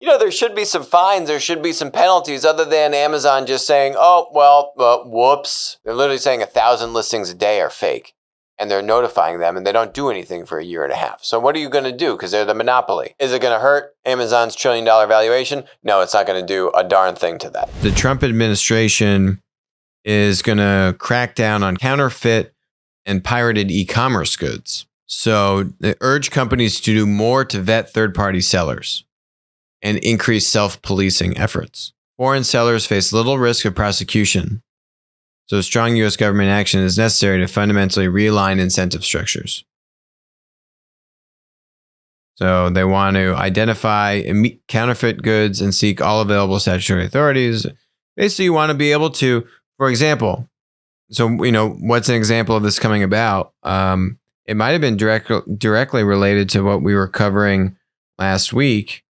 There should be some fines, there should be some penalties other than Amazon just saying, oh, well, whoops. They're literally saying 1,000 listings a day are fake. And they're notifying them and they don't do anything for a year and a half. So what are you going to do? Because they're the monopoly. Is it going to hurt Amazon's $1 trillion valuation? No, it's not going to do a darn thing to that. The Trump administration is going to crack down on counterfeit and pirated e-commerce goods. So they urge companies to do more to vet third-party sellers and increase self-policing efforts. Foreign sellers face little risk of prosecution, so strong U.S. government action is necessary to fundamentally realign incentive structures. So they want to identify counterfeit goods and seek all available statutory authorities. Basically, you want to be able to, for example, what's an example of this coming about? It might have been directly related to what we were covering last week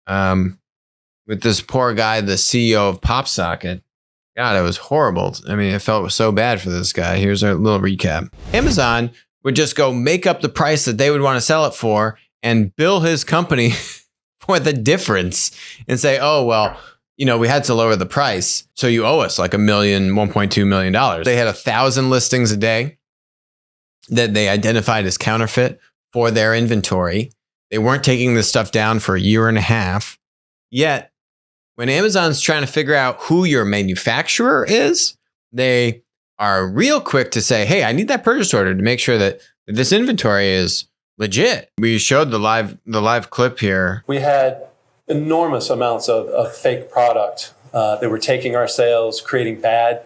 with this poor guy, the CEO of PopSocket. God, it was horrible. I mean, I felt so bad for this guy. Here's our little recap. Amazon would just go make up the price that they would want to sell it for and bill his company for the difference and say, oh, well, we had to lower the price, so you owe us like $1.2 million. They had 1,000 listings a day that they identified as counterfeit for their inventory. They weren't taking this stuff down for a year and a half. Yet, when Amazon's trying to figure out who your manufacturer is, they are real quick to say, hey, I need that purchase order to make sure that this inventory is legit. We showed the live clip here. We had enormous amounts of fake product. They were taking our sales, creating bad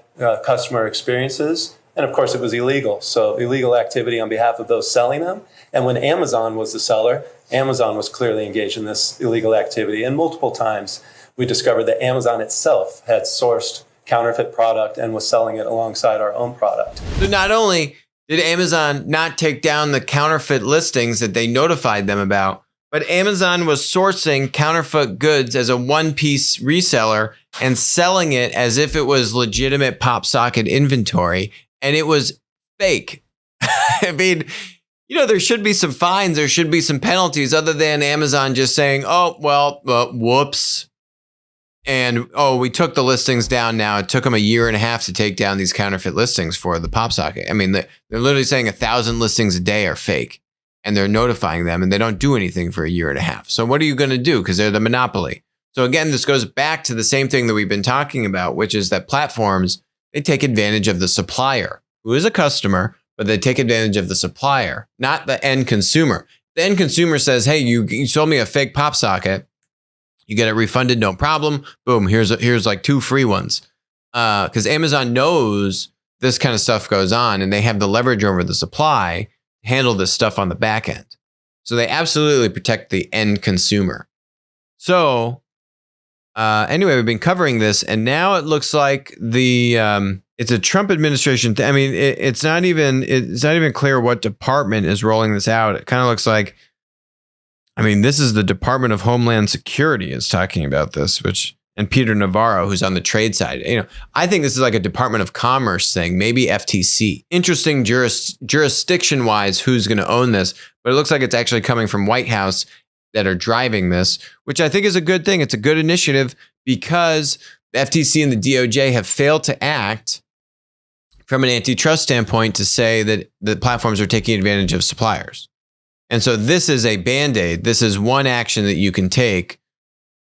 customer experiences. And of course, it was illegal. So illegal activity on behalf of those selling them. And when Amazon was the seller, Amazon was clearly engaged in this illegal activity. And multiple times, we discovered that Amazon itself had sourced counterfeit product and was selling it alongside our own product. So not only did Amazon not take down the counterfeit listings that they notified them about, but Amazon was sourcing counterfeit goods as a one-piece reseller and selling it as if it was legitimate PopSocket inventory, and it was fake. I mean, there should be some fines, there should be some penalties other than Amazon just saying, oh, well, whoops. And, we took the listings down now. It took them a year and a half to take down these counterfeit listings for the PopSocket. I mean, they're literally saying 1,000 listings a day are fake. And they're notifying them and they don't do anything for a year and a half. So what are you going to do? Because they're the monopoly. So again, this goes back to the same thing that we've been talking about, which is that platforms, they take advantage of the supplier, who is a customer, but they take advantage of the supplier, not the end consumer. The end consumer says, hey, you sold me a fake PopSocket. You get it refunded, no problem. Boom, here's like 2 free ones. Because Amazon knows this kind of stuff goes on and they have the leverage over the supply to handle this stuff on the back end. So they absolutely protect the end consumer. So anyway, we've been covering this and now it looks like it's a Trump administration. I mean, it's not even clear what department is rolling this out. It kind of looks like, this is the Department of Homeland Security is talking about this, and Peter Navarro, who's on the trade side. I think this is like a Department of Commerce thing, maybe FTC. Interesting jurisdiction-wise, who's going to own this, but it looks like it's actually coming from White House that are driving this, which I think is a good thing. It's a good initiative because the FTC and the DOJ have failed to act from an antitrust standpoint to say that the platforms are taking advantage of suppliers. And so this is a Band-Aid. This is one action that you can take,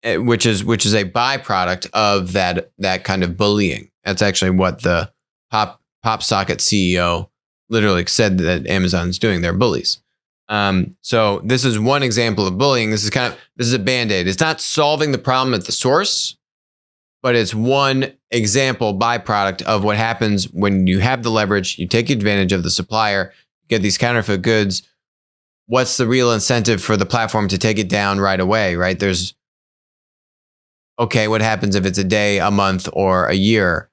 which is a byproduct of that kind of bullying. That's actually what the PopSocket CEO literally said that Amazon's doing. They're bullies. So this is one example of bullying. This is a Band-Aid. It's not solving the problem at the source, but it's one example byproduct of what happens when you have the leverage, you take advantage of the supplier, get these counterfeit goods. What's the real incentive for the platform to take it down right away, right? What happens if it's a day, a month, or a year?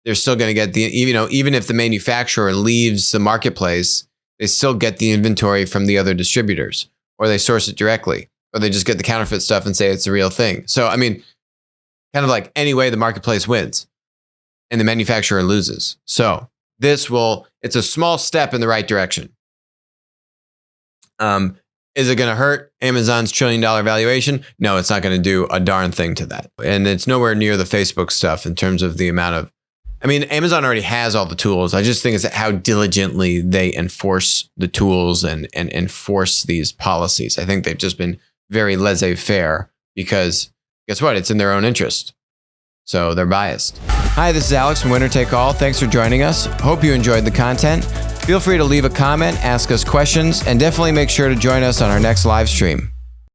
They're still going to get even if the manufacturer leaves the marketplace, they still get the inventory from the other distributors, or they source it directly, or they just get the counterfeit stuff and say it's the real thing. So, kind of like any way the marketplace wins and the manufacturer loses. So it's a small step in the right direction. Is it going to hurt Amazon's $1 trillion valuation? No, it's not going to do a darn thing to that. And it's nowhere near the Facebook stuff in terms of the amount of, I mean, Amazon already has all the tools. I just think it's how diligently they enforce the tools and enforce these policies. I think they've just been very laissez-faire because guess what? It's in their own interest. So they're biased. Hi, this is Alex from Winner Take All. Thanks for joining us. Hope you enjoyed the content. Feel free to leave a comment, ask us questions, and definitely make sure to join us on our next live stream.